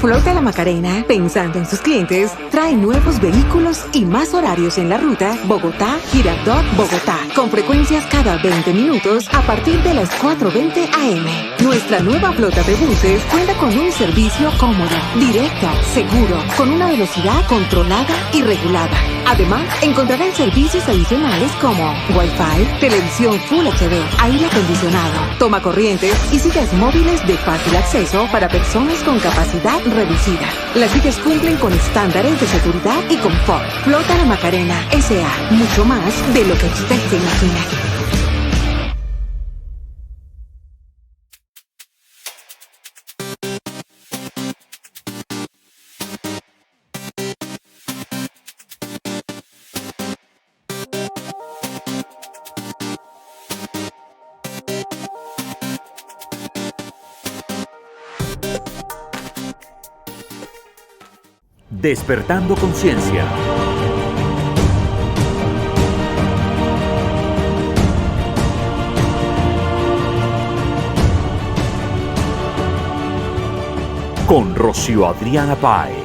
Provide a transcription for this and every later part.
Flota La Macarena, pensando en sus clientes, trae nuevos vehículos y más horarios en la ruta Bogotá-Girardot-Bogotá, con frecuencias cada 20 minutos a partir de las 4:20 am. Nuestra nueva flota de buses cuenta con un servicio cómodo, directo, seguro, con una velocidad controlada y regulada. Además, encontrarán servicios adicionales como Wi-Fi, televisión Full HD, aire acondicionado, toma corrientes y sillas móviles de fácil acceso para personas con capacidad reducida. Las sillas cumplen con estándares de seguridad y confort. Flota La Macarena S.A. Mucho más de lo que usted se imagina. Despertando Conciencia. Con Rocío Adriana Páez.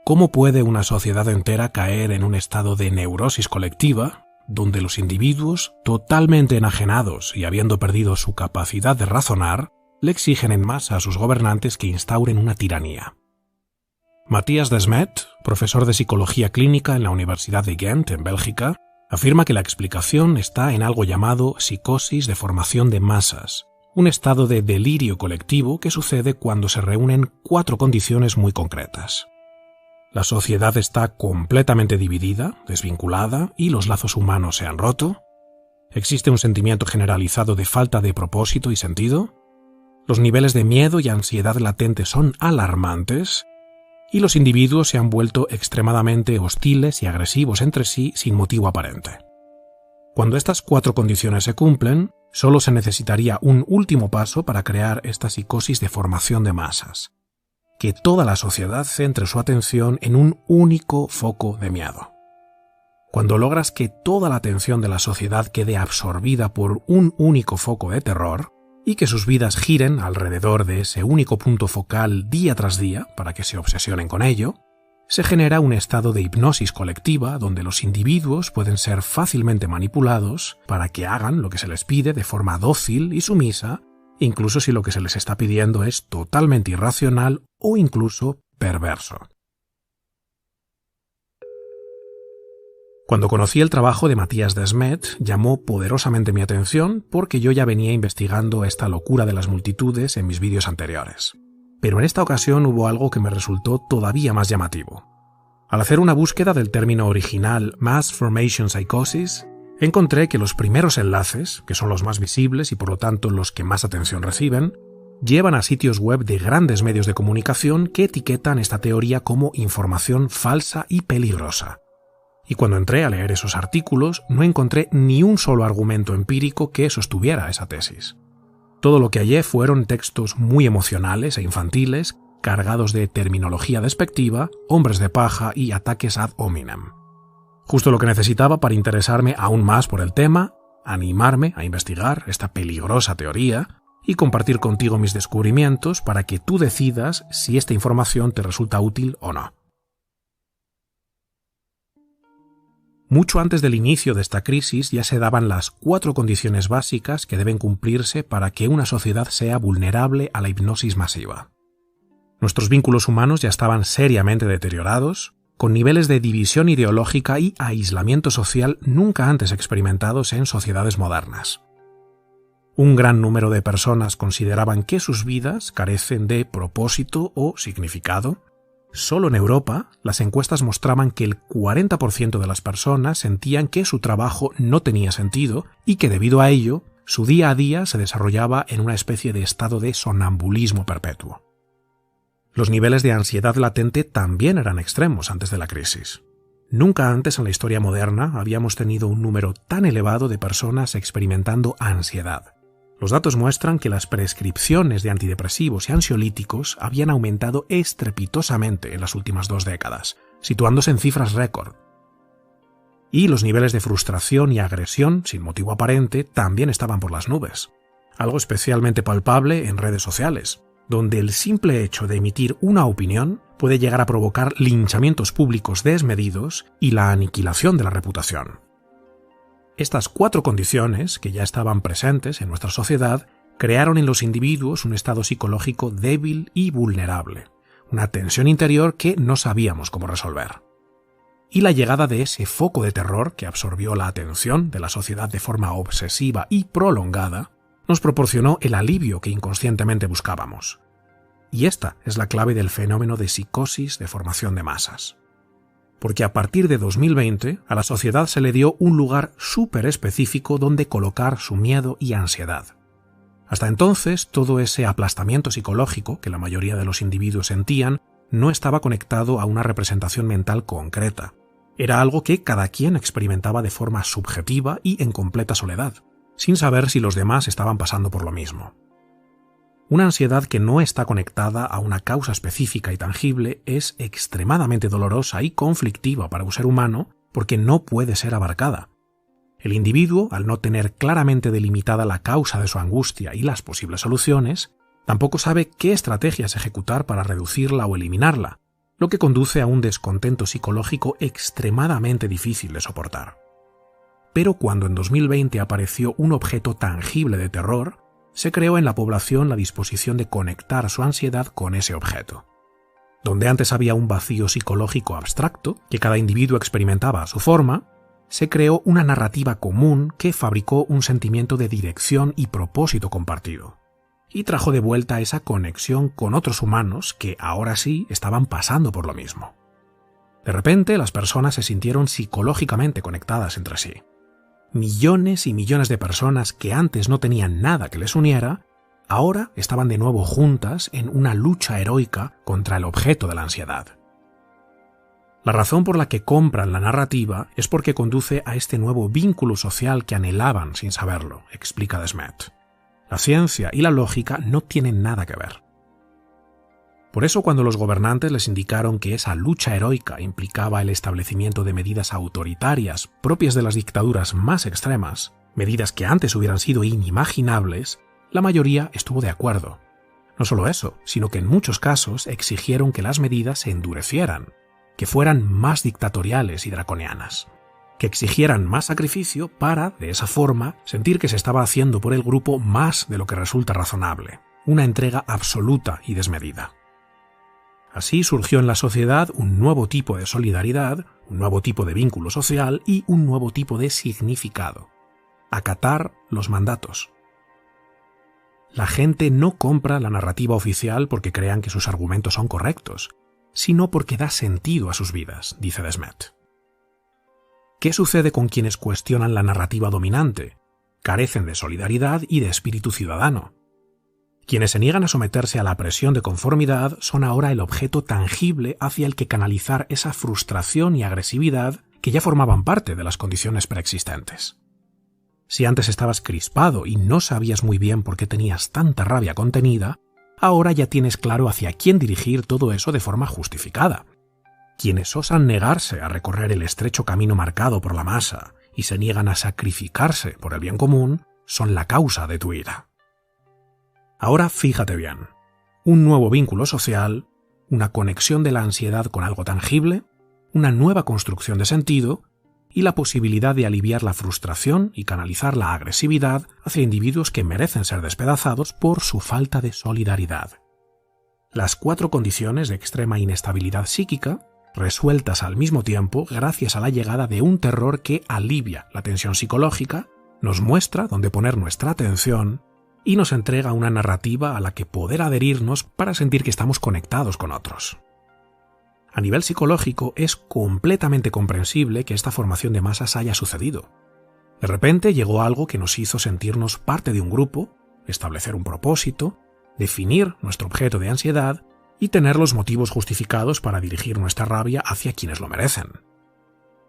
¿Cómo puede una sociedad entera caer en un estado de neurosis colectiva, donde los individuos, totalmente enajenados y habiendo perdido su capacidad de razonar, le exigen en masa a sus gobernantes que instauren una tiranía? Matthias Desmet, profesor de psicología clínica en la Universidad de Ghent, en Bélgica, afirma que la explicación está en algo llamado psicosis de formación de masas, un estado de delirio colectivo que sucede cuando se reúnen 4 condiciones muy concretas. La sociedad está completamente dividida, desvinculada, y los lazos humanos se han roto. Existe un sentimiento generalizado de falta de propósito y sentido. Los niveles de miedo y ansiedad latente son alarmantes, y los individuos se han vuelto extremadamente hostiles y agresivos entre sí sin motivo aparente. Cuando estas 4 condiciones se cumplen, solo se necesitaría un último paso para crear esta psicosis de formación de masas, que toda la sociedad centre su atención en un único foco de miedo. Cuando logras que toda la atención de la sociedad quede absorbida por un único foco de terror, y que sus vidas giren alrededor de ese único punto focal día tras día para que se obsesionen con ello, se genera un estado de hipnosis colectiva donde los individuos pueden ser fácilmente manipulados para que hagan lo que se les pide de forma dócil y sumisa, incluso si lo que se les está pidiendo es totalmente irracional o incluso perverso. Cuando conocí el trabajo de Matthias Desmet, llamó poderosamente mi atención porque yo ya venía investigando esta locura de las multitudes en mis vídeos anteriores. Pero en esta ocasión hubo algo que me resultó todavía más llamativo. Al hacer una búsqueda del término original Mass Formation Psychosis, encontré que los primeros enlaces, que son los más visibles y por lo tanto los que más atención reciben, llevan a sitios web de grandes medios de comunicación que etiquetan esta teoría como información falsa y peligrosa. Y cuando entré a leer esos artículos, no encontré ni un solo argumento empírico que sostuviera esa tesis. Todo lo que hallé fueron textos muy emocionales e infantiles, cargados de terminología despectiva, hombres de paja y ataques ad hominem. Justo lo que necesitaba para interesarme aún más por el tema, animarme a investigar esta peligrosa teoría y compartir contigo mis descubrimientos para que tú decidas si esta información te resulta útil o no. Mucho antes del inicio de esta crisis ya se daban las 4 condiciones básicas que deben cumplirse para que una sociedad sea vulnerable a la hipnosis masiva. Nuestros vínculos humanos ya estaban seriamente deteriorados, con niveles de división ideológica y aislamiento social nunca antes experimentados en sociedades modernas. Un gran número de personas consideraban que sus vidas carecen de propósito o significado. Solo en Europa, las encuestas mostraban que el 40% de las personas sentían que su trabajo no tenía sentido y que debido a ello, su día a día se desarrollaba en una especie de estado de sonambulismo perpetuo. Los niveles de ansiedad latente también eran extremos antes de la crisis. Nunca antes en la historia moderna habíamos tenido un número tan elevado de personas experimentando ansiedad. Los datos muestran que las prescripciones de antidepresivos y ansiolíticos habían aumentado estrepitosamente en las últimas 2 décadas, situándose en cifras récord. Y los niveles de frustración y agresión, sin motivo aparente, también estaban por las nubes. Algo especialmente palpable en redes sociales, donde el simple hecho de emitir una opinión puede llegar a provocar linchamientos públicos desmedidos y la aniquilación de la reputación. Estas 4 condiciones, que ya estaban presentes en nuestra sociedad, crearon en los individuos un estado psicológico débil y vulnerable, una tensión interior que no sabíamos cómo resolver. Y la llegada de ese foco de terror que absorbió la atención de la sociedad de forma obsesiva y prolongada, nos proporcionó el alivio que inconscientemente buscábamos. Y esta es la clave del fenómeno de psicosis de formación de masas. Porque a partir de 2020 a la sociedad se le dio un lugar súper específico donde colocar su miedo y ansiedad. Hasta entonces, todo ese aplastamiento psicológico que la mayoría de los individuos sentían no estaba conectado a una representación mental concreta. Era algo que cada quien experimentaba de forma subjetiva y en completa soledad, sin saber si los demás estaban pasando por lo mismo. Una ansiedad que no está conectada a una causa específica y tangible es extremadamente dolorosa y conflictiva para un ser humano porque no puede ser abarcada. El individuo, al no tener claramente delimitada la causa de su angustia y las posibles soluciones, tampoco sabe qué estrategias ejecutar para reducirla o eliminarla, lo que conduce a un descontento psicológico extremadamente difícil de soportar. Pero cuando en 2020 apareció un objeto tangible de terror, se creó en la población la disposición de conectar su ansiedad con ese objeto. Donde antes había un vacío psicológico abstracto, que cada individuo experimentaba a su forma, se creó una narrativa común que fabricó un sentimiento de dirección y propósito compartido, y trajo de vuelta esa conexión con otros humanos que ahora sí estaban pasando por lo mismo. De repente las personas se sintieron psicológicamente conectadas entre sí. Millones y millones de personas que antes no tenían nada que les uniera, ahora estaban de nuevo juntas en una lucha heroica contra el objeto de la ansiedad. La razón por la que compran la narrativa es porque conduce a este nuevo vínculo social que anhelaban sin saberlo, explica Desmet. La ciencia y la lógica no tienen nada que ver. Por eso, cuando los gobernantes les indicaron que esa lucha heroica implicaba el establecimiento de medidas autoritarias propias de las dictaduras más extremas, medidas que antes hubieran sido inimaginables, la mayoría estuvo de acuerdo. No solo eso, sino que en muchos casos exigieron que las medidas se endurecieran, que fueran más dictatoriales y draconianas, que exigieran más sacrificio para, de esa forma, sentir que se estaba haciendo por el grupo más de lo que resulta razonable, una entrega absoluta y desmedida. Así surgió en la sociedad un nuevo tipo de solidaridad, un nuevo tipo de vínculo social y un nuevo tipo de significado: acatar los mandatos. La gente no compra la narrativa oficial porque crean que sus argumentos son correctos, sino porque da sentido a sus vidas, dice Desmet. ¿Qué sucede con quienes cuestionan la narrativa dominante? Carecen de solidaridad y de espíritu ciudadano. Quienes se niegan a someterse a la presión de conformidad son ahora el objeto tangible hacia el que canalizar esa frustración y agresividad que ya formaban parte de las condiciones preexistentes. Si antes estabas crispado y no sabías muy bien por qué tenías tanta rabia contenida, ahora ya tienes claro hacia quién dirigir todo eso de forma justificada. Quienes osan negarse a recorrer el estrecho camino marcado por la masa y se niegan a sacrificarse por el bien común son la causa de tu ira. Ahora fíjate bien, un nuevo vínculo social, una conexión de la ansiedad con algo tangible, una nueva construcción de sentido y la posibilidad de aliviar la frustración y canalizar la agresividad hacia individuos que merecen ser despedazados por su falta de solidaridad. Las 4 condiciones de extrema inestabilidad psíquica, resueltas al mismo tiempo gracias a la llegada de un terror que alivia la tensión psicológica, nos muestra dónde poner nuestra atención y nos entrega una narrativa a la que poder adherirnos para sentir que estamos conectados con otros. A nivel psicológico es completamente comprensible que esta formación de masas haya sucedido. De repente llegó algo que nos hizo sentirnos parte de un grupo, establecer un propósito, definir nuestro objeto de ansiedad y tener los motivos justificados para dirigir nuestra rabia hacia quienes lo merecen.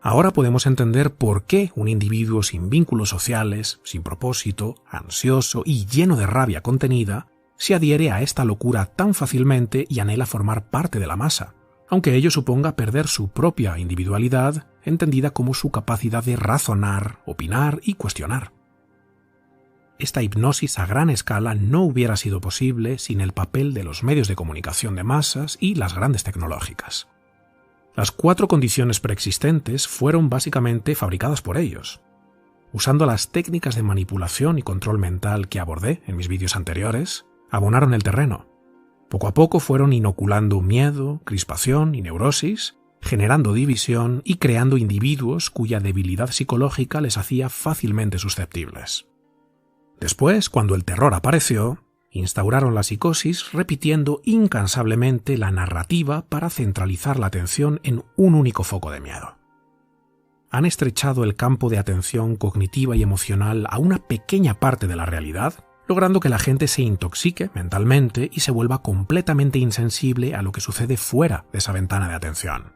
Ahora podemos entender por qué un individuo sin vínculos sociales, sin propósito, ansioso y lleno de rabia contenida, se adhiere a esta locura tan fácilmente y anhela formar parte de la masa, aunque ello suponga perder su propia individualidad, entendida como su capacidad de razonar, opinar y cuestionar. esta hipnosis a gran escala no hubiera sido posible sin el papel de los medios de comunicación de masas y las grandes tecnológicas. Las 4 condiciones preexistentes fueron básicamente fabricadas por ellos. Usando las técnicas de manipulación y control mental que abordé en mis vídeos anteriores, abonaron el terreno. Poco a poco fueron inoculando miedo, crispación y neurosis, generando división y creando individuos cuya debilidad psicológica les hacía fácilmente susceptibles. Después, cuando el terror apareció, instauraron la psicosis repitiendo incansablemente la narrativa para centralizar la atención en un único foco de miedo. Han estrechado el campo de atención cognitiva y emocional a una pequeña parte de la realidad, logrando que la gente se intoxique mentalmente y se vuelva completamente insensible a lo que sucede fuera de esa ventana de atención.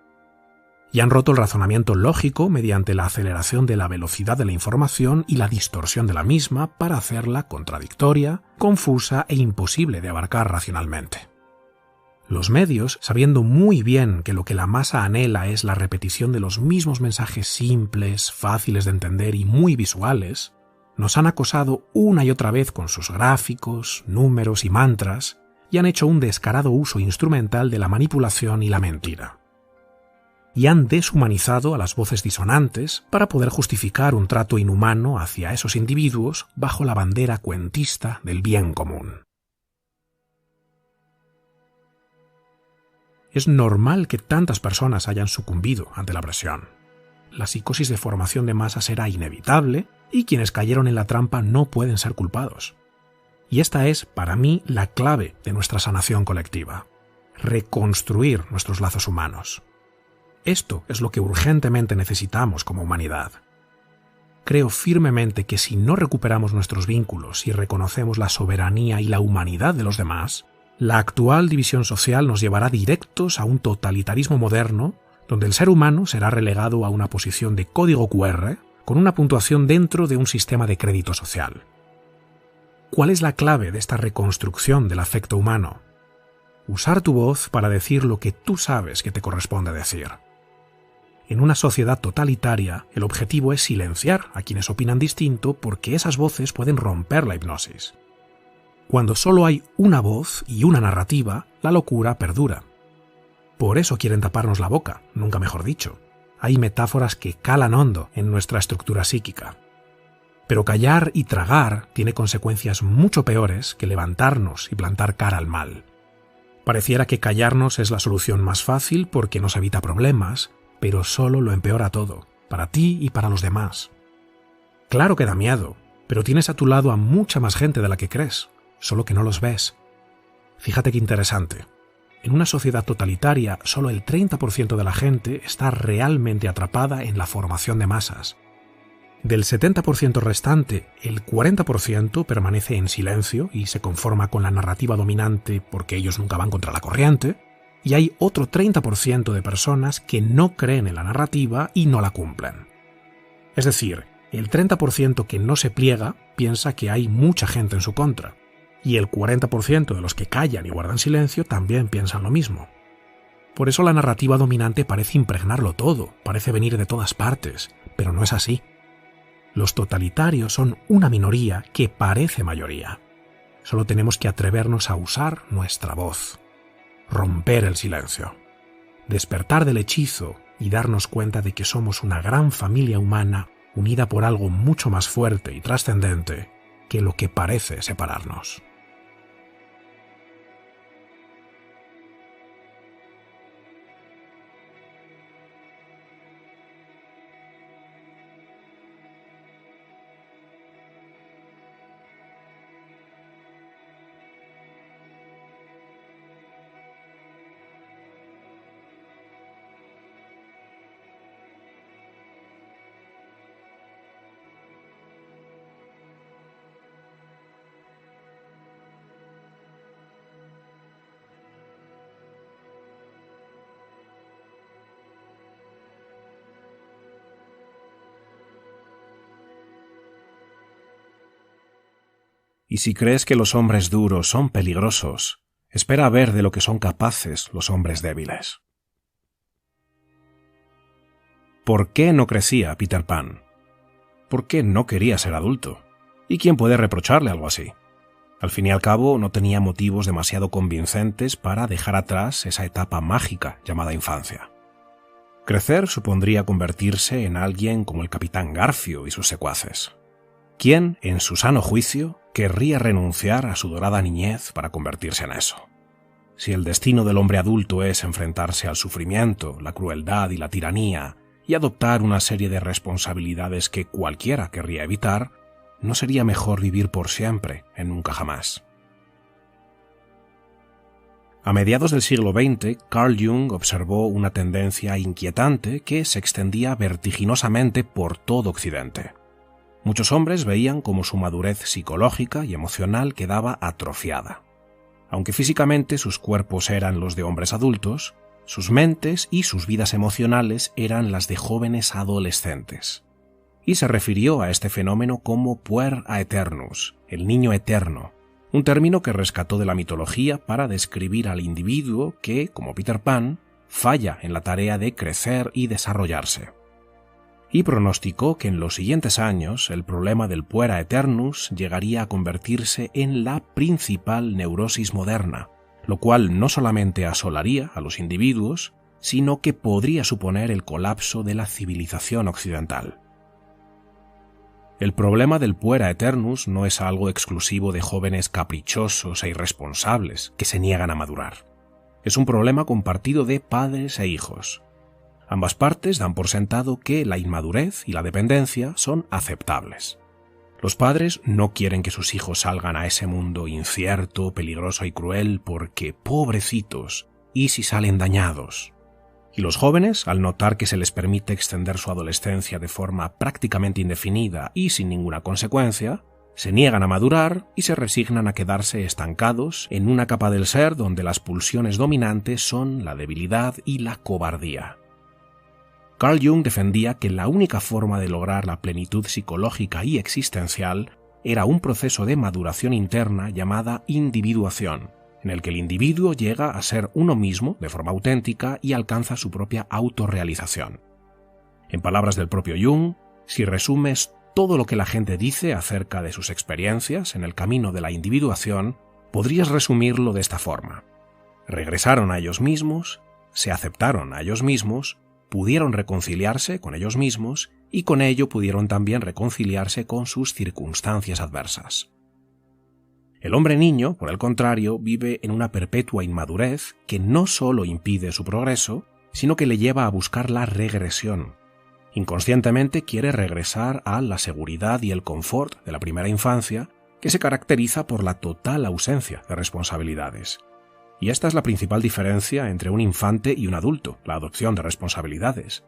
Y han roto el razonamiento lógico mediante la aceleración de la velocidad de la información y la distorsión de la misma para hacerla contradictoria, confusa e imposible de abarcar racionalmente. Los medios, sabiendo muy bien que lo que la masa anhela es la repetición de los mismos mensajes simples, fáciles de entender y muy visuales, nos han acosado una y otra vez con sus gráficos, números y mantras y han hecho un descarado uso instrumental de la manipulación y la mentira. Y han deshumanizado a las voces disonantes para poder justificar un trato inhumano hacia esos individuos bajo la bandera cuentista del bien común. Es normal que tantas personas hayan sucumbido ante la presión. La psicosis de formación de masas era inevitable y quienes cayeron en la trampa no pueden ser culpados. Y esta es, para mí, la clave de nuestra sanación colectiva: reconstruir nuestros lazos humanos. Esto es lo que urgentemente necesitamos como humanidad. Creo firmemente que si no recuperamos nuestros vínculos y reconocemos la soberanía y la humanidad de los demás, la actual división social nos llevará directos a un totalitarismo moderno donde el ser humano será relegado a una posición de código QR con una puntuación dentro de un sistema de crédito social. ¿Cuál es la clave de esta reconstrucción del afecto humano? Usar tu voz para decir lo que tú sabes que te corresponde decir. En una sociedad totalitaria, el objetivo es silenciar a quienes opinan distinto porque esas voces pueden romper la hipnosis. Cuando solo hay una voz y una narrativa, la locura perdura. Por eso quieren taparnos la boca, nunca mejor dicho. Hay metáforas que calan hondo en nuestra estructura psíquica. Pero callar y tragar tiene consecuencias mucho peores que levantarnos y plantar cara al mal. Pareciera que callarnos es la solución más fácil porque nos evita problemas, pero solo lo empeora todo, para ti y para los demás. Claro que da miedo, pero tienes a tu lado a mucha más gente de la que crees, solo que no los ves. Fíjate qué interesante. En una sociedad totalitaria, solo el 30% de la gente está realmente atrapada en la formación de masas. Del 70% restante, el 40% permanece en silencio y se conforma con la narrativa dominante porque ellos nunca van contra la corriente, y hay otro 30% de personas que no creen en la narrativa y no la cumplen. Es decir, el 30% que no se pliega piensa que hay mucha gente en su contra, y el 40% de los que callan y guardan silencio también piensan lo mismo. Por eso la narrativa dominante parece impregnarlo todo, parece venir de todas partes, pero no es así. Los totalitarios son una minoría que parece mayoría. Solo tenemos que atrevernos a usar nuestra voz. Romper el silencio. Despertar del hechizo y darnos cuenta de que somos una gran familia humana unida por algo mucho más fuerte y trascendente que lo que parece separarnos. Y si crees que los hombres duros son peligrosos, espera a ver de lo que son capaces los hombres débiles. ¿Por qué no crecía Peter Pan? ¿Por qué no quería ser adulto? ¿Y quién puede reprocharle algo así? Al fin y al cabo, no tenía motivos demasiado convincentes para dejar atrás esa etapa mágica llamada infancia. Crecer supondría convertirse en alguien como el Capitán Garfio y sus secuaces. ¿Quién, en su sano juicio, querría renunciar a su dorada niñez para convertirse en eso? Si el destino del hombre adulto es enfrentarse al sufrimiento, la crueldad y la tiranía, y adoptar una serie de responsabilidades que cualquiera querría evitar, ¿no sería mejor vivir por siempre en nunca jamás? A mediados del siglo XX, Carl Jung observó una tendencia inquietante que se extendía vertiginosamente por todo Occidente. Muchos hombres veían cómo su madurez psicológica y emocional quedaba atrofiada. Aunque físicamente sus cuerpos eran los de hombres adultos, sus mentes y sus vidas emocionales eran las de jóvenes adolescentes. Y se refirió a este fenómeno como puer aeternus, el niño eterno, un término que rescató de la mitología para describir al individuo que, como Peter Pan, falla en la tarea de crecer y desarrollarse. Y pronosticó que en los siguientes años el problema del puer aeternus llegaría a convertirse en la principal neurosis moderna, lo cual no solamente asolaría a los individuos, sino que podría suponer el colapso de la civilización occidental. El problema del puer aeternus no es algo exclusivo de jóvenes caprichosos e irresponsables que se niegan a madurar. Es un problema compartido de padres e hijos. Ambas partes dan por sentado que la inmadurez y la dependencia son aceptables. Los padres no quieren que sus hijos salgan a ese mundo incierto, peligroso y cruel porque, pobrecitos, ¿y si salen dañados? Y los jóvenes, al notar que se les permite extender su adolescencia de forma prácticamente indefinida y sin ninguna consecuencia, se niegan a madurar y se resignan a quedarse estancados en una capa del ser donde las pulsiones dominantes son la debilidad y la cobardía. Carl Jung defendía que la única forma de lograr la plenitud psicológica y existencial era un proceso de maduración interna llamada individuación, en el que el individuo llega a ser uno mismo de forma auténtica y alcanza su propia autorrealización. En palabras del propio Jung, si resumes todo lo que la gente dice acerca de sus experiencias en el camino de la individuación, podrías resumirlo de esta forma. Regresaron a ellos mismos, se aceptaron a ellos mismos, pudieron reconciliarse con ellos mismos y con ello pudieron también reconciliarse con sus circunstancias adversas. El hombre niño, por el contrario, vive en una perpetua inmadurez que no solo impide su progreso, sino que le lleva a buscar la regresión. Inconscientemente quiere regresar a la seguridad y el confort de la primera infancia, que se caracteriza por la total ausencia de responsabilidades. Y esta es la principal diferencia entre un infante y un adulto, la adopción de responsabilidades.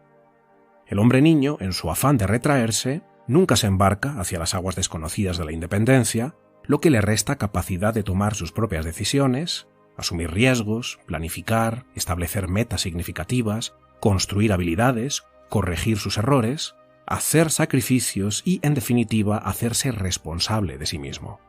El hombre niño, en su afán de retraerse, nunca se embarca hacia las aguas desconocidas de la independencia, lo que le resta capacidad de tomar sus propias decisiones, asumir riesgos, planificar, establecer metas significativas, construir habilidades, corregir sus errores, hacer sacrificios y, en definitiva, hacerse responsable de sí mismo.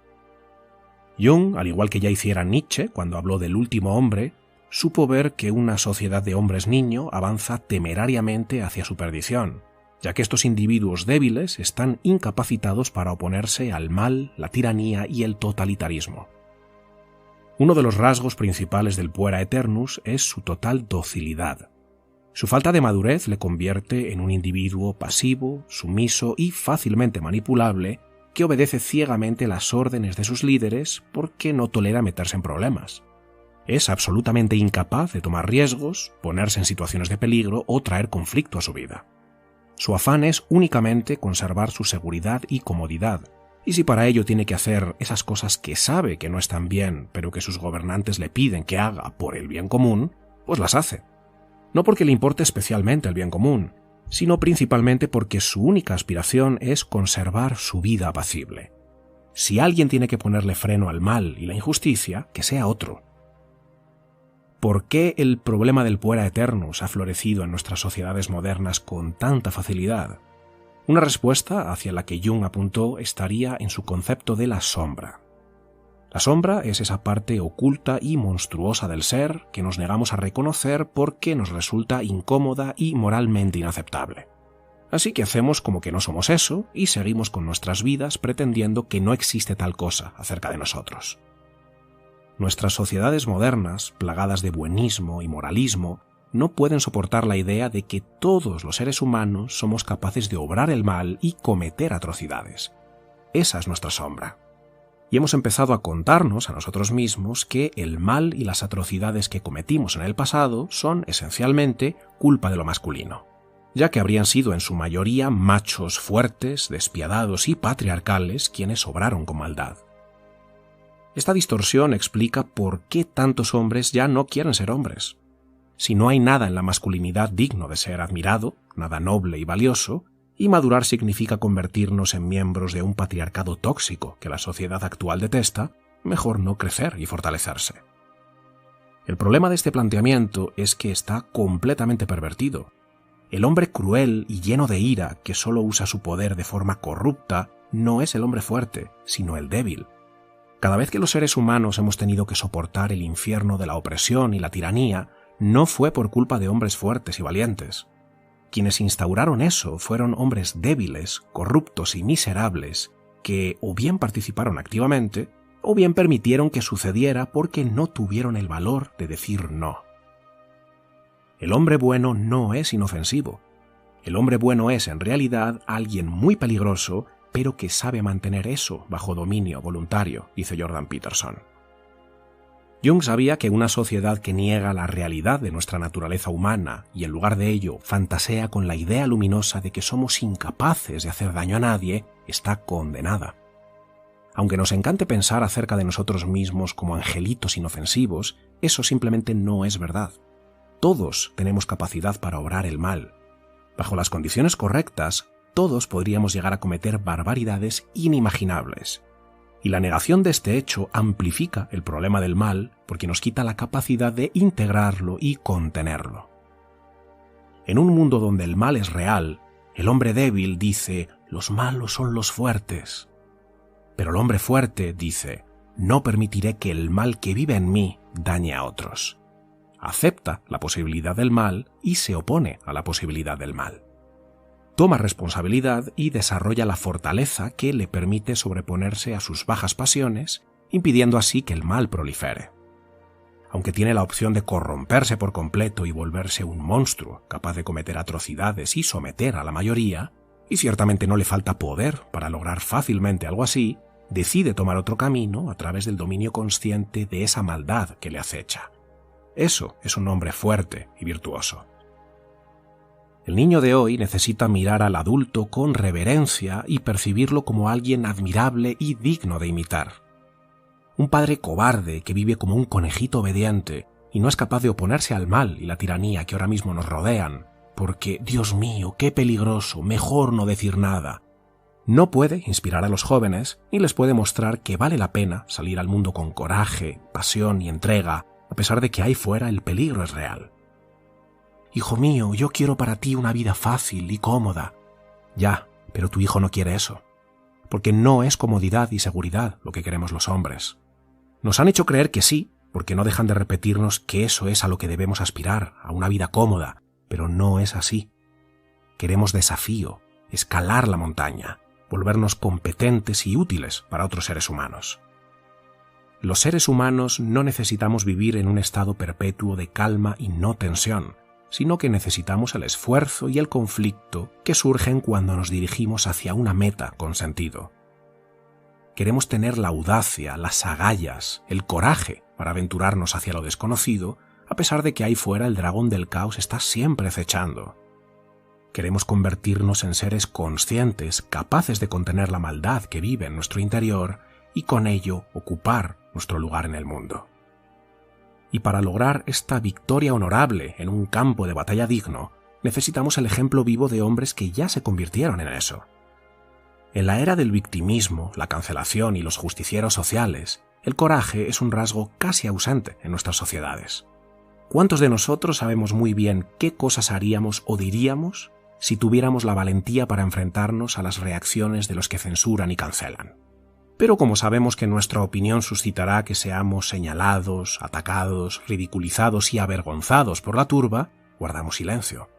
Jung, al igual que ya hiciera Nietzsche cuando habló del último hombre, supo ver que una sociedad de hombres-niño avanza temerariamente hacia su perdición, ya que estos individuos débiles están incapacitados para oponerse al mal, la tiranía y el totalitarismo. Uno de los rasgos principales del puer aeternus es su total docilidad. Su falta de madurez le convierte en un individuo pasivo, sumiso y fácilmente manipulable que obedece ciegamente las órdenes de sus líderes porque no tolera meterse en problemas. Es absolutamente incapaz de tomar riesgos, ponerse en situaciones de peligro o traer conflicto a su vida. Su afán es únicamente conservar su seguridad y comodidad, y si para ello tiene que hacer esas cosas que sabe que no están bien, pero que sus gobernantes le piden que haga por el bien común, pues las hace. No porque le importe especialmente el bien común, sino principalmente porque su única aspiración es conservar su vida apacible. Si alguien tiene que ponerle freno al mal y la injusticia, que sea otro. ¿Por qué el problema del puer aeternus ha florecido en nuestras sociedades modernas con tanta facilidad? Una respuesta hacia la que Jung apuntó estaría en su concepto de la sombra. La sombra es esa parte oculta y monstruosa del ser que nos negamos a reconocer porque nos resulta incómoda y moralmente inaceptable. Así que hacemos como que no somos eso y seguimos con nuestras vidas pretendiendo que no existe tal cosa acerca de nosotros. Nuestras sociedades modernas, plagadas de buenismo y moralismo, no pueden soportar la idea de que todos los seres humanos somos capaces de obrar el mal y cometer atrocidades. Esa es nuestra sombra. Y hemos empezado a contarnos a nosotros mismos que el mal y las atrocidades que cometimos en el pasado son esencialmente culpa de lo masculino, ya que habrían sido en su mayoría machos fuertes, despiadados y patriarcales quienes obraron con maldad. Esta distorsión explica por qué tantos hombres ya no quieren ser hombres. Si no hay nada en la masculinidad digno de ser admirado, nada noble y valioso, y madurar significa convertirnos en miembros de un patriarcado tóxico que la sociedad actual detesta, mejor no crecer y fortalecerse. El problema de este planteamiento es que está completamente pervertido. El hombre cruel y lleno de ira que solo usa su poder de forma corrupta no es el hombre fuerte, sino el débil. Cada vez que los seres humanos hemos tenido que soportar el infierno de la opresión y la tiranía, no fue por culpa de hombres fuertes y valientes. Quienes instauraron eso fueron hombres débiles, corruptos y miserables, que o bien participaron activamente, o bien permitieron que sucediera porque no tuvieron el valor de decir no. El hombre bueno no es inofensivo. El hombre bueno es, en realidad, alguien muy peligroso, pero que sabe mantener eso bajo dominio voluntario, dice Jordan Peterson. Jung sabía que una sociedad que niega la realidad de nuestra naturaleza humana y en lugar de ello fantasea con la idea luminosa de que somos incapaces de hacer daño a nadie, está condenada. Aunque nos encante pensar acerca de nosotros mismos como angelitos inofensivos, eso simplemente no es verdad. Todos tenemos capacidad para obrar el mal. Bajo las condiciones correctas, todos podríamos llegar a cometer barbaridades inimaginables. Y la negación de este hecho amplifica el problema del mal porque nos quita la capacidad de integrarlo y contenerlo. En un mundo donde el mal es real, el hombre débil dice, los malos son los fuertes. Pero el hombre fuerte dice, no permitiré que el mal que vive en mí dañe a otros. Acepta la posibilidad del mal y se opone a la posibilidad del mal. Toma responsabilidad y desarrolla la fortaleza que le permite sobreponerse a sus bajas pasiones, impidiendo así que el mal prolifere. Aunque tiene la opción de corromperse por completo y volverse un monstruo capaz de cometer atrocidades y someter a la mayoría, y ciertamente no le falta poder para lograr fácilmente algo así, decide tomar otro camino a través del dominio consciente de esa maldad que le acecha. Eso es un hombre fuerte y virtuoso. El niño de hoy necesita mirar al adulto con reverencia y percibirlo como alguien admirable y digno de imitar. Un padre cobarde que vive como un conejito obediente y no es capaz de oponerse al mal y la tiranía que ahora mismo nos rodean, porque, Dios mío, qué peligroso, mejor no decir nada. No puede inspirar a los jóvenes ni les puede mostrar que vale la pena salir al mundo con coraje, pasión y entrega, a pesar de que ahí fuera el peligro es real. Hijo mío, yo quiero para ti una vida fácil y cómoda. Ya, pero tu hijo no quiere eso. Porque no es comodidad y seguridad lo que queremos los hombres. Nos han hecho creer que sí, porque no dejan de repetirnos que eso es a lo que debemos aspirar, a una vida cómoda, pero no es así. Queremos desafío, escalar la montaña, volvernos competentes y útiles para otros seres humanos. Los seres humanos no necesitamos vivir en un estado perpetuo de calma y no tensión, sino que necesitamos el esfuerzo y el conflicto que surgen cuando nos dirigimos hacia una meta con sentido. Queremos tener la audacia, las agallas, el coraje para aventurarnos hacia lo desconocido, a pesar de que ahí fuera el dragón del caos está siempre acechando. Queremos convertirnos en seres conscientes, capaces de contener la maldad que vive en nuestro interior y con ello ocupar nuestro lugar en el mundo. Y para lograr esta victoria honorable en un campo de batalla digno, necesitamos el ejemplo vivo de hombres que ya se convirtieron en eso. En la era del victimismo, la cancelación y los justicieros sociales, el coraje es un rasgo casi ausente en nuestras sociedades. ¿Cuántos de nosotros sabemos muy bien qué cosas haríamos o diríamos si tuviéramos la valentía para enfrentarnos a las reacciones de los que censuran y cancelan? Pero como sabemos que nuestra opinión suscitará que seamos señalados, atacados, ridiculizados y avergonzados por la turba, guardamos silencio.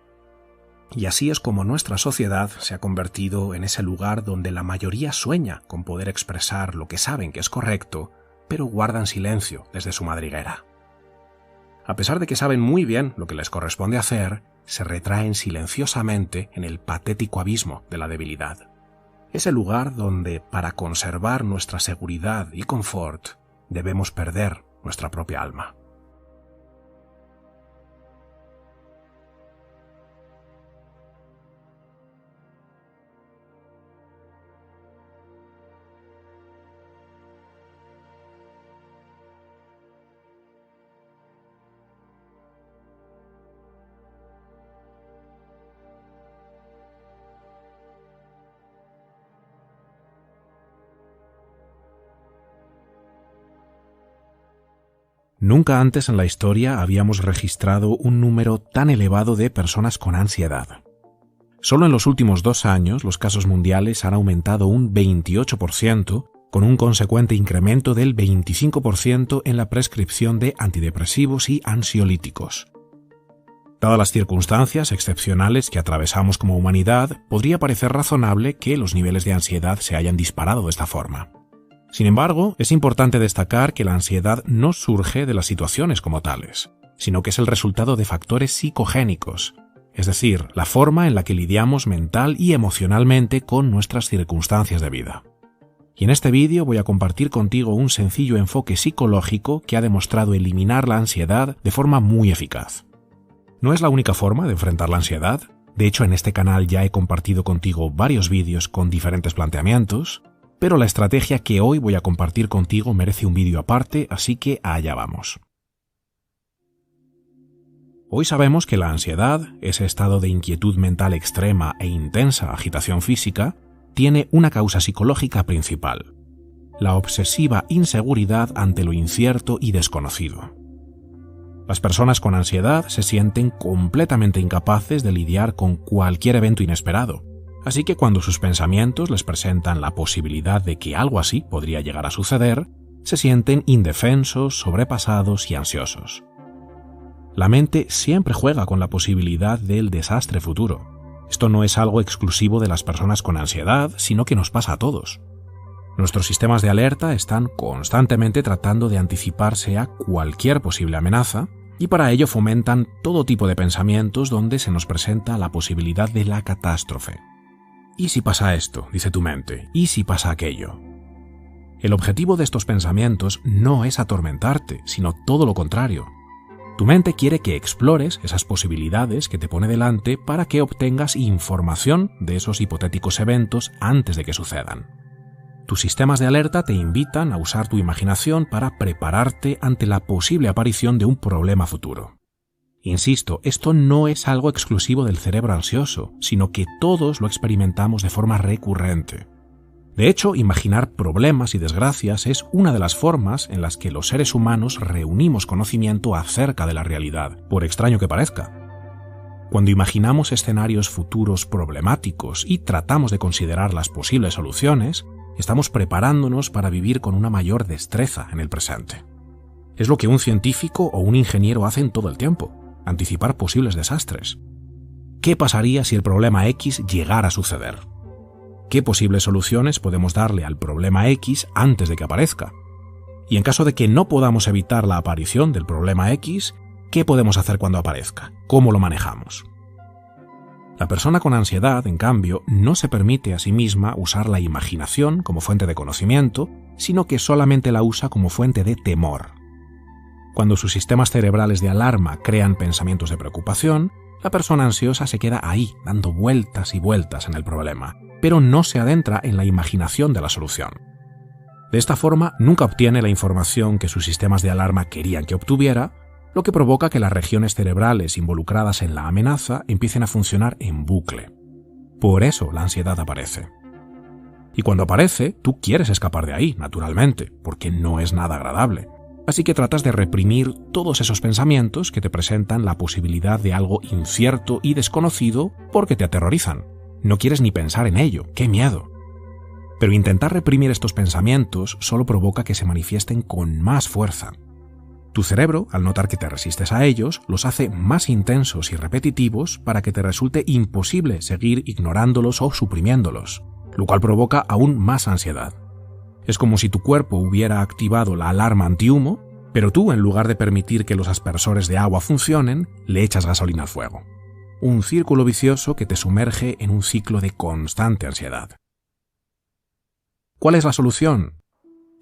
Y así es como nuestra sociedad se ha convertido en ese lugar donde la mayoría sueña con poder expresar lo que saben que es correcto, pero guardan silencio desde su madriguera. A pesar de que saben muy bien lo que les corresponde hacer, se retraen silenciosamente en el patético abismo de la debilidad. Ese lugar donde, para conservar nuestra seguridad y confort, debemos perder nuestra propia alma. Nunca antes en la historia habíamos registrado un número tan elevado de personas con ansiedad. Solo en los últimos 2 años los casos mundiales han aumentado un 28%, con un consecuente incremento del 25% en la prescripción de antidepresivos y ansiolíticos. Dadas las circunstancias excepcionales que atravesamos como humanidad, podría parecer razonable que los niveles de ansiedad se hayan disparado de esta forma. Sin embargo, es importante destacar que la ansiedad no surge de las situaciones como tales, sino que es el resultado de factores psicogénicos, es decir, la forma en la que lidiamos mental y emocionalmente con nuestras circunstancias de vida. Y en este vídeo voy a compartir contigo un sencillo enfoque psicológico que ha demostrado eliminar la ansiedad de forma muy eficaz. No es la única forma de enfrentar la ansiedad. De hecho, en este canal ya he compartido contigo varios vídeos con diferentes planteamientos, pero la estrategia que hoy voy a compartir contigo merece un vídeo aparte, así que allá vamos. Hoy sabemos que la ansiedad, ese estado de inquietud mental extrema e intensa agitación física, tiene una causa psicológica principal: la obsesiva inseguridad ante lo incierto y desconocido. Las personas con ansiedad se sienten completamente incapaces de lidiar con cualquier evento inesperado. Así que cuando sus pensamientos les presentan la posibilidad de que algo así podría llegar a suceder, se sienten indefensos, sobrepasados y ansiosos. La mente siempre juega con la posibilidad del desastre futuro. Esto no es algo exclusivo de las personas con ansiedad, sino que nos pasa a todos. Nuestros sistemas de alerta están constantemente tratando de anticiparse a cualquier posible amenaza, y para ello fomentan todo tipo de pensamientos donde se nos presenta la posibilidad de la catástrofe. ¿Y si pasa esto?, dice tu mente. ¿Y si pasa aquello? El objetivo de estos pensamientos no es atormentarte, sino todo lo contrario. Tu mente quiere que explores esas posibilidades que te pone delante para que obtengas información de esos hipotéticos eventos antes de que sucedan. Tus sistemas de alerta te invitan a usar tu imaginación para prepararte ante la posible aparición de un problema futuro. Insisto, esto no es algo exclusivo del cerebro ansioso, sino que todos lo experimentamos de forma recurrente. De hecho, imaginar problemas y desgracias es una de las formas en las que los seres humanos reunimos conocimiento acerca de la realidad, por extraño que parezca. Cuando imaginamos escenarios futuros problemáticos y tratamos de considerar las posibles soluciones, estamos preparándonos para vivir con una mayor destreza en el presente. Es lo que un científico o un ingeniero hacen todo el tiempo: anticipar posibles desastres. ¿Qué pasaría si el problema X llegara a suceder? ¿Qué posibles soluciones podemos darle al problema X antes de que aparezca? Y en caso de que no podamos evitar la aparición del problema X, ¿qué podemos hacer cuando aparezca? ¿Cómo lo manejamos? La persona con ansiedad, en cambio, no se permite a sí misma usar la imaginación como fuente de conocimiento, sino que solamente la usa como fuente de temor. Cuando sus sistemas cerebrales de alarma crean pensamientos de preocupación, la persona ansiosa se queda ahí, dando vueltas y vueltas en el problema, pero no se adentra en la imaginación de la solución. De esta forma, nunca obtiene la información que sus sistemas de alarma querían que obtuviera, lo que provoca que las regiones cerebrales involucradas en la amenaza empiecen a funcionar en bucle. Por eso la ansiedad aparece. Y cuando aparece, tú quieres escapar de ahí, naturalmente, porque no es nada agradable. Así que tratas de reprimir todos esos pensamientos que te presentan la posibilidad de algo incierto y desconocido porque te aterrorizan. No quieres ni pensar en ello, ¡qué miedo! Pero intentar reprimir estos pensamientos solo provoca que se manifiesten con más fuerza. Tu cerebro, al notar que te resistes a ellos, los hace más intensos y repetitivos para que te resulte imposible seguir ignorándolos o suprimiéndolos, lo cual provoca aún más ansiedad. Es como si tu cuerpo hubiera activado la alarma antihumo, pero tú, en lugar de permitir que los aspersores de agua funcionen, le echas gasolina al fuego. Un círculo vicioso que te sumerge en un ciclo de constante ansiedad. ¿Cuál es la solución?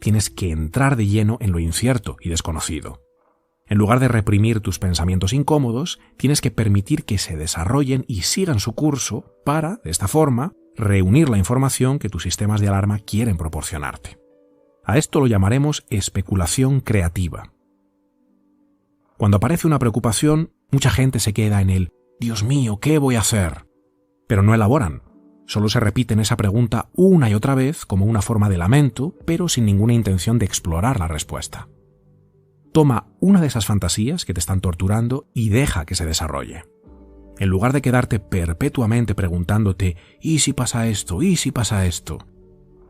Tienes que entrar de lleno en lo incierto y desconocido. En lugar de reprimir tus pensamientos incómodos, tienes que permitir que se desarrollen y sigan su curso para, de esta forma, reunir la información que tus sistemas de alarma quieren proporcionarte. A esto lo llamaremos especulación creativa. Cuando aparece una preocupación, mucha gente se queda en el «Dios mío, ¿qué voy a hacer?», pero no elaboran. Solo se repiten esa pregunta una y otra vez como una forma de lamento, pero sin ninguna intención de explorar la respuesta. Toma una de esas fantasías que te están torturando y deja que se desarrolle. En lugar de quedarte perpetuamente preguntándote ¿y si pasa esto? ¿Y si pasa esto?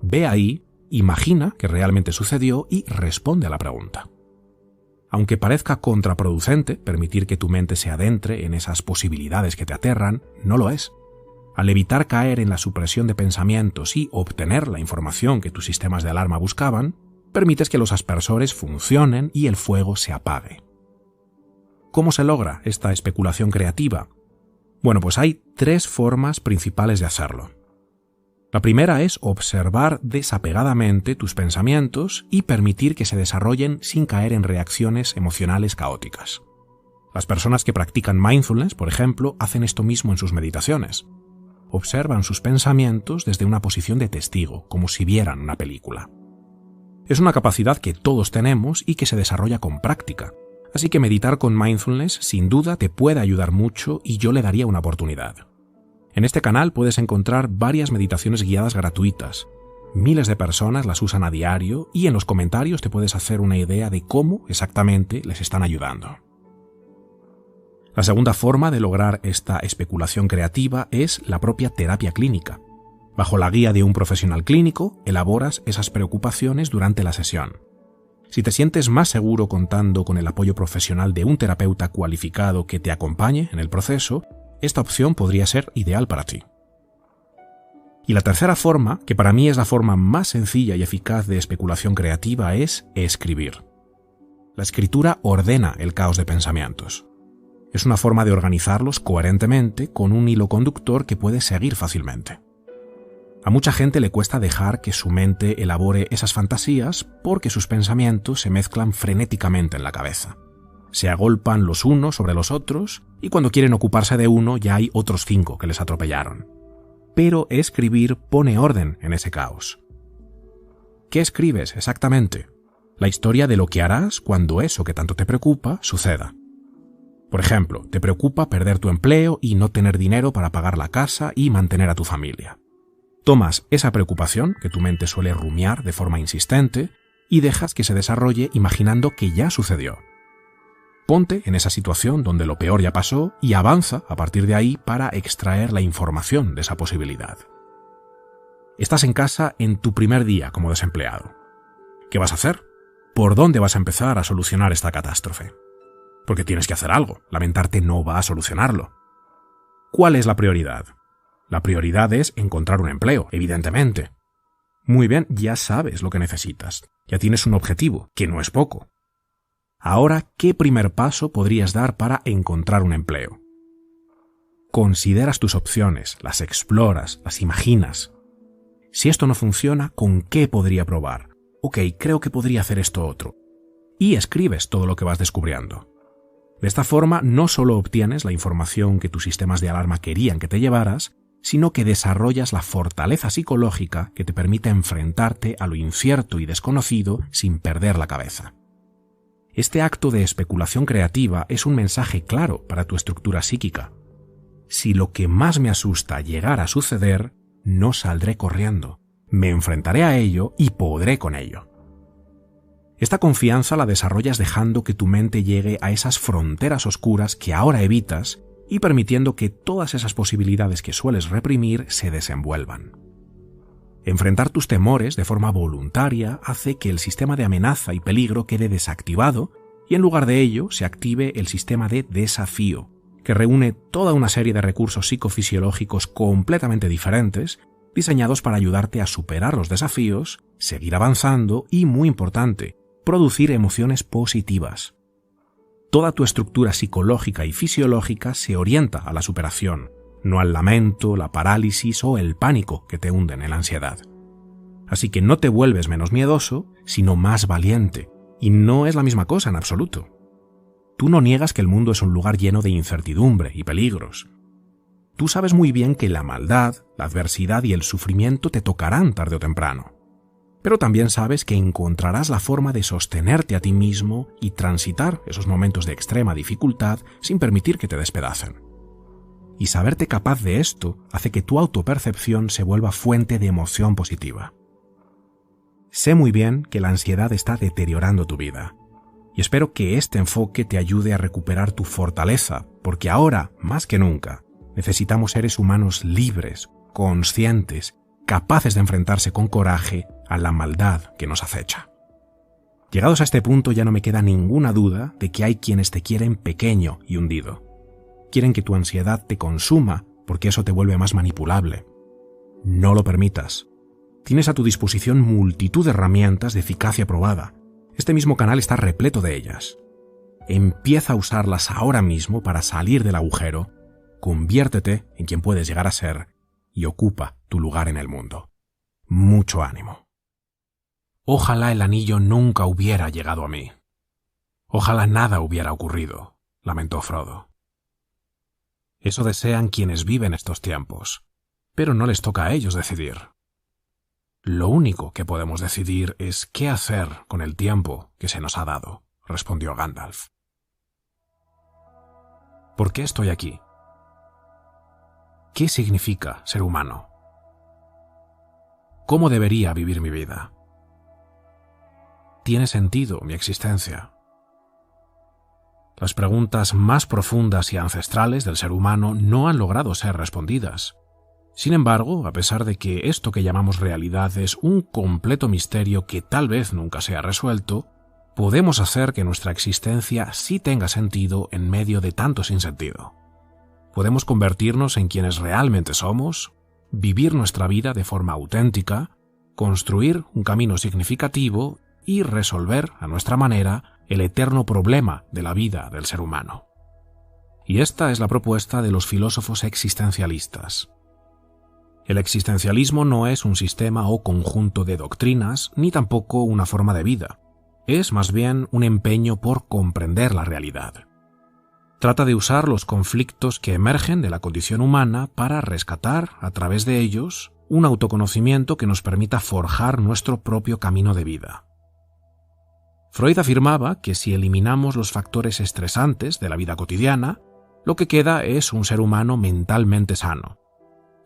Ve ahí, imagina que realmente sucedió y responde a la pregunta. Aunque parezca contraproducente permitir que tu mente se adentre en esas posibilidades que te aterran, no lo es. Al evitar caer en la supresión de pensamientos y obtener la información que tus sistemas de alarma buscaban, permites que los aspersores funcionen y el fuego se apague. ¿Cómo se logra esta especulación creativa? Bueno, pues hay 3 formas principales de hacerlo. La primera es observar desapegadamente tus pensamientos y permitir que se desarrollen sin caer en reacciones emocionales caóticas. Las personas que practican mindfulness, por ejemplo, hacen esto mismo en sus meditaciones. Observan sus pensamientos desde una posición de testigo, como si vieran una película. Es una capacidad que todos tenemos y que se desarrolla con práctica, así que meditar con mindfulness sin duda te puede ayudar mucho y yo le daría una oportunidad. En este canal puedes encontrar varias meditaciones guiadas gratuitas. Miles de personas las usan a diario y en los comentarios te puedes hacer una idea de cómo exactamente les están ayudando. La segunda forma de lograr esta especulación creativa es la propia terapia clínica. Bajo la guía de un profesional clínico, elaboras esas preocupaciones durante la sesión. Si te sientes más seguro contando con el apoyo profesional de un terapeuta cualificado que te acompañe en el proceso, esta opción podría ser ideal para ti. Y la tercera forma, que para mí es la forma más sencilla y eficaz de especulación creativa, es escribir. La escritura ordena el caos de pensamientos. Es una forma de organizarlos coherentemente con un hilo conductor que puedes seguir fácilmente. A mucha gente le cuesta dejar que su mente elabore esas fantasías porque sus pensamientos se mezclan frenéticamente en la cabeza. Se agolpan los unos sobre los otros y cuando quieren ocuparse de uno ya hay otros 5 que les atropellaron. Pero escribir pone orden en ese caos. ¿Qué escribes exactamente? La historia de lo que harás cuando eso que tanto te preocupa suceda. Por ejemplo, te preocupa perder tu empleo y no tener dinero para pagar la casa y mantener a tu familia. Tomas esa preocupación, que tu mente suele rumiar de forma insistente, y dejas que se desarrolle imaginando que ya sucedió. Ponte en esa situación donde lo peor ya pasó y avanza a partir de ahí para extraer la información de esa posibilidad. Estás en casa en tu primer día como desempleado. ¿Qué vas a hacer? ¿Por dónde vas a empezar a solucionar esta catástrofe? Porque tienes que hacer algo. Lamentarte no va a solucionarlo. ¿Cuál es la prioridad? La prioridad es encontrar un empleo, evidentemente. Muy bien, ya sabes lo que necesitas. Ya tienes un objetivo, que no es poco. Ahora, ¿qué primer paso podrías dar para encontrar un empleo? Consideras tus opciones, las exploras, las imaginas. Si esto no funciona, ¿con qué podría probar? Ok, creo que podría hacer esto otro. Y escribes todo lo que vas descubriendo. De esta forma, no solo obtienes la información que tus sistemas de alarma querían que te llevaras, sino que desarrollas la fortaleza psicológica que te permite enfrentarte a lo incierto y desconocido sin perder la cabeza. Este acto de especulación creativa es un mensaje claro para tu estructura psíquica. Si lo que más me asusta llegara a suceder, no saldré corriendo. Me enfrentaré a ello y podré con ello. Esta confianza la desarrollas dejando que tu mente llegue a esas fronteras oscuras que ahora evitas y permitiendo que todas esas posibilidades que sueles reprimir se desenvuelvan. Enfrentar tus temores de forma voluntaria hace que el sistema de amenaza y peligro quede desactivado y en lugar de ello se active el sistema de desafío, que reúne toda una serie de recursos psicofisiológicos completamente diferentes, diseñados para ayudarte a superar los desafíos, seguir avanzando y, muy importante, producir emociones positivas. Toda tu estructura psicológica y fisiológica se orienta a la superación, no al lamento, la parálisis o el pánico que te hunden en la ansiedad. Así que no te vuelves menos miedoso, sino más valiente, y no es la misma cosa en absoluto. Tú no niegas que el mundo es un lugar lleno de incertidumbre y peligros. Tú sabes muy bien que la maldad, la adversidad y el sufrimiento te tocarán tarde o temprano. Pero también sabes que encontrarás la forma de sostenerte a ti mismo y transitar esos momentos de extrema dificultad sin permitir que te despedacen. Y saberte capaz de esto hace que tu autopercepción se vuelva fuente de emoción positiva. Sé muy bien que la ansiedad está deteriorando tu vida, y espero que este enfoque te ayude a recuperar tu fortaleza, porque ahora, más que nunca, necesitamos seres humanos libres, conscientes, capaces de enfrentarse con coraje a la maldad que nos acecha. Llegados a este punto ya no me queda ninguna duda de que hay quienes te quieren pequeño y hundido. Quieren que tu ansiedad te consuma porque eso te vuelve más manipulable. No lo permitas. Tienes a tu disposición multitud de herramientas de eficacia probada. Este mismo canal está repleto de ellas. Empieza a usarlas ahora mismo para salir del agujero, conviértete en quien puedes llegar a ser y ocupa tu lugar en el mundo. Mucho ánimo. Ojalá el anillo nunca hubiera llegado a mí. Ojalá nada hubiera ocurrido, lamentó Frodo. Eso desean quienes viven estos tiempos, pero no les toca a ellos decidir. Lo único que podemos decidir es qué hacer con el tiempo que se nos ha dado, respondió Gandalf. ¿Por qué estoy aquí? ¿Qué significa ser humano? ¿Cómo debería vivir mi vida? ¿Tiene sentido mi existencia? Las preguntas más profundas y ancestrales del ser humano no han logrado ser respondidas. Sin embargo, a pesar de que esto que llamamos realidad es un completo misterio que tal vez nunca sea resuelto, podemos hacer que nuestra existencia sí tenga sentido en medio de tanto sinsentido. Podemos convertirnos en quienes realmente somos, vivir nuestra vida de forma auténtica, construir un camino significativo y resolver a nuestra manera el eterno problema de la vida del ser humano. Y esta es la propuesta de los filósofos existencialistas. El existencialismo no es un sistema o conjunto de doctrinas, ni tampoco una forma de vida. Es más bien un empeño por comprender la realidad. Trata de usar los conflictos que emergen de la condición humana para rescatar, a través de ellos, un autoconocimiento que nos permita forjar nuestro propio camino de vida. Freud afirmaba que si eliminamos los factores estresantes de la vida cotidiana, lo que queda es un ser humano mentalmente sano.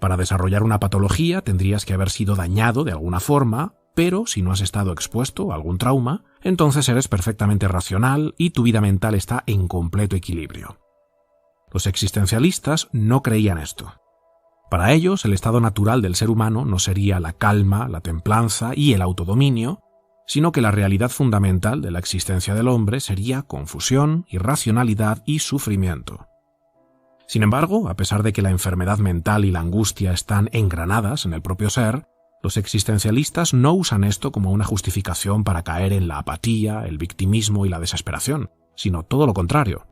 Para desarrollar una patología tendrías que haber sido dañado de alguna forma, pero si no has estado expuesto a algún trauma, entonces eres perfectamente racional y tu vida mental está en completo equilibrio. Los existencialistas no creían esto. Para ellos, el estado natural del ser humano no sería la calma, la templanza y el autodominio, sino que la realidad fundamental de la existencia del hombre sería confusión, irracionalidad y sufrimiento. Sin embargo, a pesar de que la enfermedad mental y la angustia están engranadas en el propio ser, los existencialistas no usan esto como una justificación para caer en la apatía, el victimismo y la desesperación, sino todo lo contrario.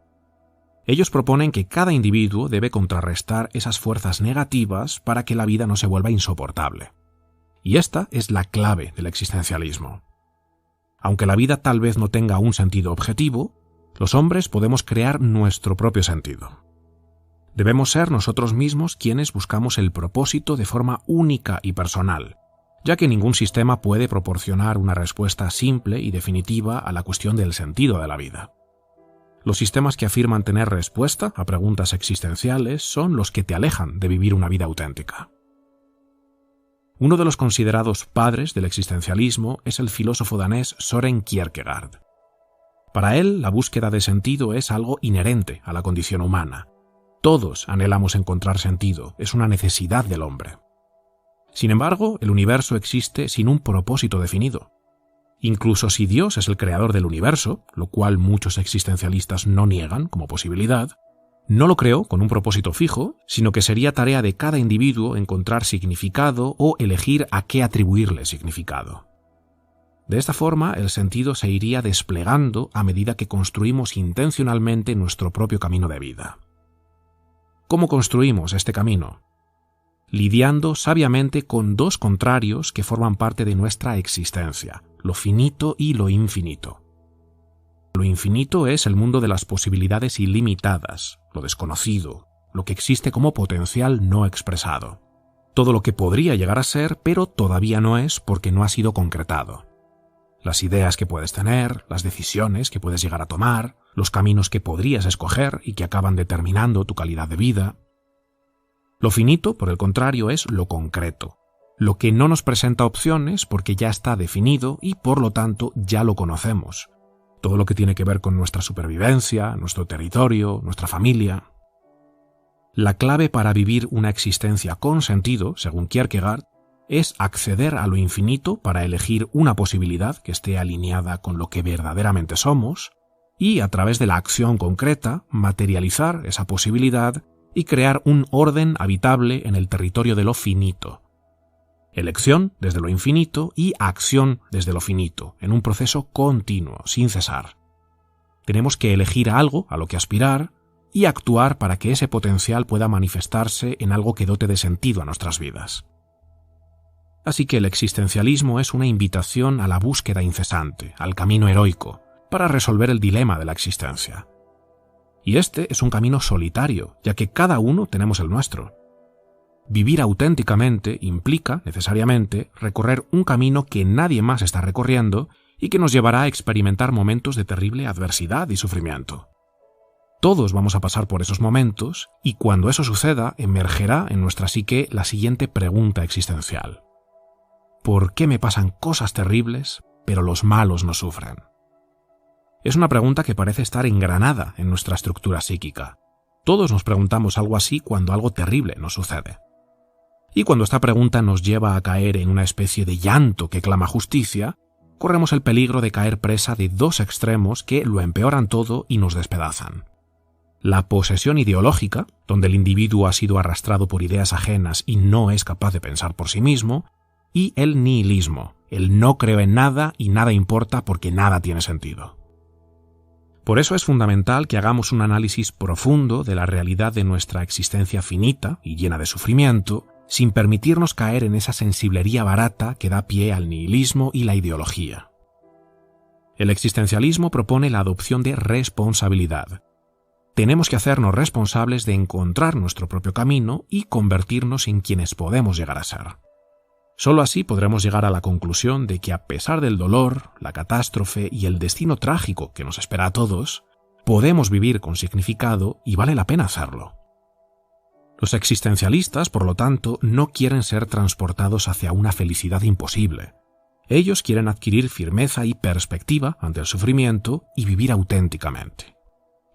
Ellos proponen que cada individuo debe contrarrestar esas fuerzas negativas para que la vida no se vuelva insoportable. Y esta es la clave del existencialismo. Aunque la vida tal vez no tenga un sentido objetivo, los hombres podemos crear nuestro propio sentido. Debemos ser nosotros mismos quienes buscamos el propósito de forma única y personal, ya que ningún sistema puede proporcionar una respuesta simple y definitiva a la cuestión del sentido de la vida. Los sistemas que afirman tener respuesta a preguntas existenciales son los que te alejan de vivir una vida auténtica. Uno de los considerados padres del existencialismo es el filósofo danés Søren Kierkegaard. Para él, la búsqueda de sentido es algo inherente a la condición humana. Todos anhelamos encontrar sentido, es una necesidad del hombre. Sin embargo, el universo existe sin un propósito definido. Incluso si Dios es el creador del universo, lo cual muchos existencialistas no niegan como posibilidad, no lo creó con un propósito fijo, sino que sería tarea de cada individuo encontrar significado o elegir a qué atribuirle significado. De esta forma, el sentido se iría desplegando a medida que construimos intencionalmente nuestro propio camino de vida. ¿Cómo construimos este camino? Lidiando sabiamente con dos contrarios que forman parte de nuestra existencia, lo finito y lo infinito. Lo infinito es el mundo de las posibilidades ilimitadas, lo desconocido, lo que existe como potencial no expresado. Todo lo que podría llegar a ser, pero todavía no es porque no ha sido concretado. Las ideas que puedes tener, las decisiones que puedes llegar a tomar, los caminos que podrías escoger y que acaban determinando tu calidad de vida. Lo finito, por el contrario, es lo concreto, lo que no nos presenta opciones porque ya está definido y por lo tanto ya lo conocemos. Todo lo que tiene que ver con nuestra supervivencia, nuestro territorio, nuestra familia. La clave para vivir una existencia con sentido, según Kierkegaard, es acceder a lo infinito para elegir una posibilidad que esté alineada con lo que verdaderamente somos y, a través de la acción concreta, materializar esa posibilidad y crear un orden habitable en el territorio de lo finito. Elección desde lo infinito y acción desde lo finito, en un proceso continuo, sin cesar. Tenemos que elegir algo a lo que aspirar y actuar para que ese potencial pueda manifestarse en algo que dote de sentido a nuestras vidas. Así que el existencialismo es una invitación a la búsqueda incesante, al camino heroico, para resolver el dilema de la existencia. Y este es un camino solitario, ya que cada uno tenemos el nuestro. Vivir auténticamente implica, necesariamente, recorrer un camino que nadie más está recorriendo y que nos llevará a experimentar momentos de terrible adversidad y sufrimiento. Todos vamos a pasar por esos momentos y cuando eso suceda, emergerá en nuestra psique la siguiente pregunta existencial. ¿Por qué me pasan cosas terribles, pero los malos no sufren? Es una pregunta que parece estar engranada en nuestra estructura psíquica. Todos nos preguntamos algo así cuando algo terrible nos sucede. Y cuando esta pregunta nos lleva a caer en una especie de llanto que clama justicia, corremos el peligro de caer presa de dos extremos que lo empeoran todo y nos despedazan. La posesión ideológica, donde el individuo ha sido arrastrado por ideas ajenas y no es capaz de pensar por sí mismo, y el nihilismo, el no creo en nada y nada importa porque nada tiene sentido. Por eso es fundamental que hagamos un análisis profundo de la realidad de nuestra existencia finita y llena de sufrimiento, sin permitirnos caer en esa sensiblería barata que da pie al nihilismo y la ideología. El existencialismo propone la adopción de responsabilidad. Tenemos que hacernos responsables de encontrar nuestro propio camino y convertirnos en quienes podemos llegar a ser. Solo así podremos llegar a la conclusión de que a pesar del dolor, la catástrofe y el destino trágico que nos espera a todos, podemos vivir con significado y vale la pena hacerlo. Los existencialistas, por lo tanto, no quieren ser transportados hacia una felicidad imposible. Ellos quieren adquirir firmeza y perspectiva ante el sufrimiento y vivir auténticamente.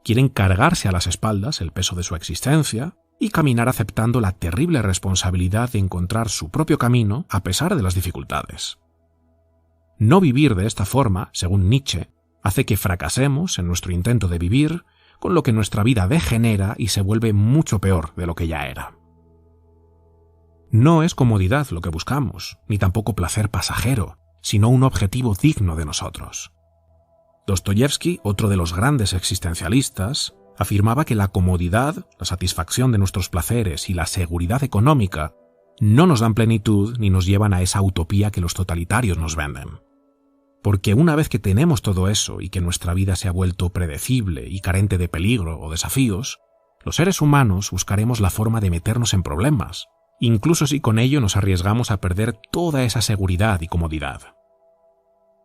Quieren cargarse a las espaldas el peso de su existencia y caminar aceptando la terrible responsabilidad de encontrar su propio camino a pesar de las dificultades. No vivir de esta forma, según Nietzsche, hace que fracasemos en nuestro intento de vivir, con lo que nuestra vida degenera y se vuelve mucho peor de lo que ya era. No es comodidad lo que buscamos, ni tampoco placer pasajero, sino un objetivo digno de nosotros. Dostoyevsky, otro de los grandes existencialistas, afirmaba que la comodidad, la satisfacción de nuestros placeres y la seguridad económica no nos dan plenitud ni nos llevan a esa utopía que los totalitarios nos venden. Porque una vez que tenemos todo eso y que nuestra vida se ha vuelto predecible y carente de peligro o desafíos, los seres humanos buscaremos la forma de meternos en problemas, incluso si con ello nos arriesgamos a perder toda esa seguridad y comodidad.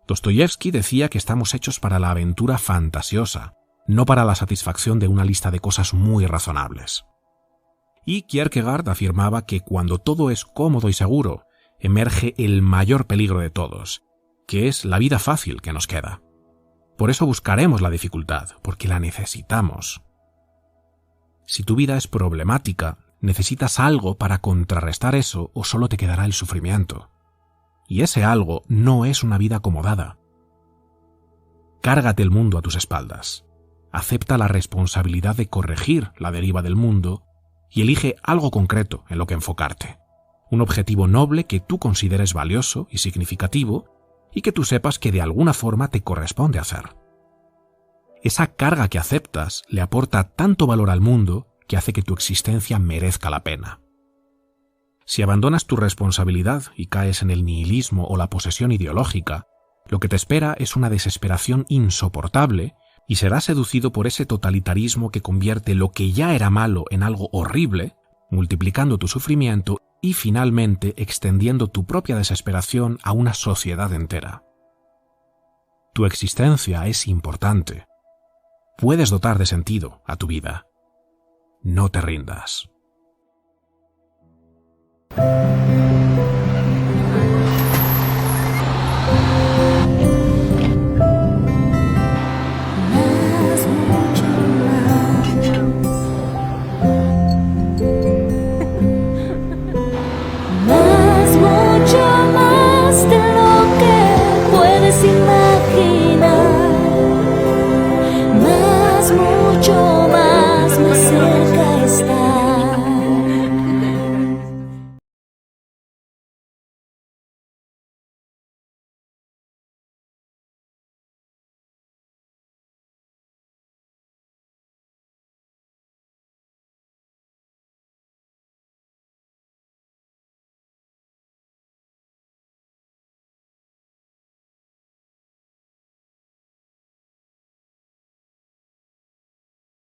Dostoyevsky decía que estamos hechos para la aventura fantasiosa, no para la satisfacción de una lista de cosas muy razonables. Y Kierkegaard afirmaba que cuando todo es cómodo y seguro, emerge el mayor peligro de todos, que es la vida fácil que nos queda. Por eso buscaremos la dificultad, porque la necesitamos. Si tu vida es problemática, necesitas algo para contrarrestar eso o solo te quedará el sufrimiento. Y ese algo no es una vida acomodada, cárgate el mundo a tus espaldas. Acepta la responsabilidad de corregir la deriva del mundo y elige algo concreto en lo que enfocarte. Un objetivo noble que tú consideres valioso y significativo y que tú sepas que de alguna forma te corresponde hacer. Esa carga que aceptas le aporta tanto valor al mundo que hace que tu existencia merezca la pena. Si abandonas tu responsabilidad y caes en el nihilismo o la posesión ideológica, lo que te espera es una desesperación insoportable y serás seducido por ese totalitarismo que convierte lo que ya era malo en algo horrible, multiplicando tu sufrimiento y finalmente extendiendo tu propia desesperación a una sociedad entera. Tu existencia es importante. Puedes dotar de sentido a tu vida. No te rindas.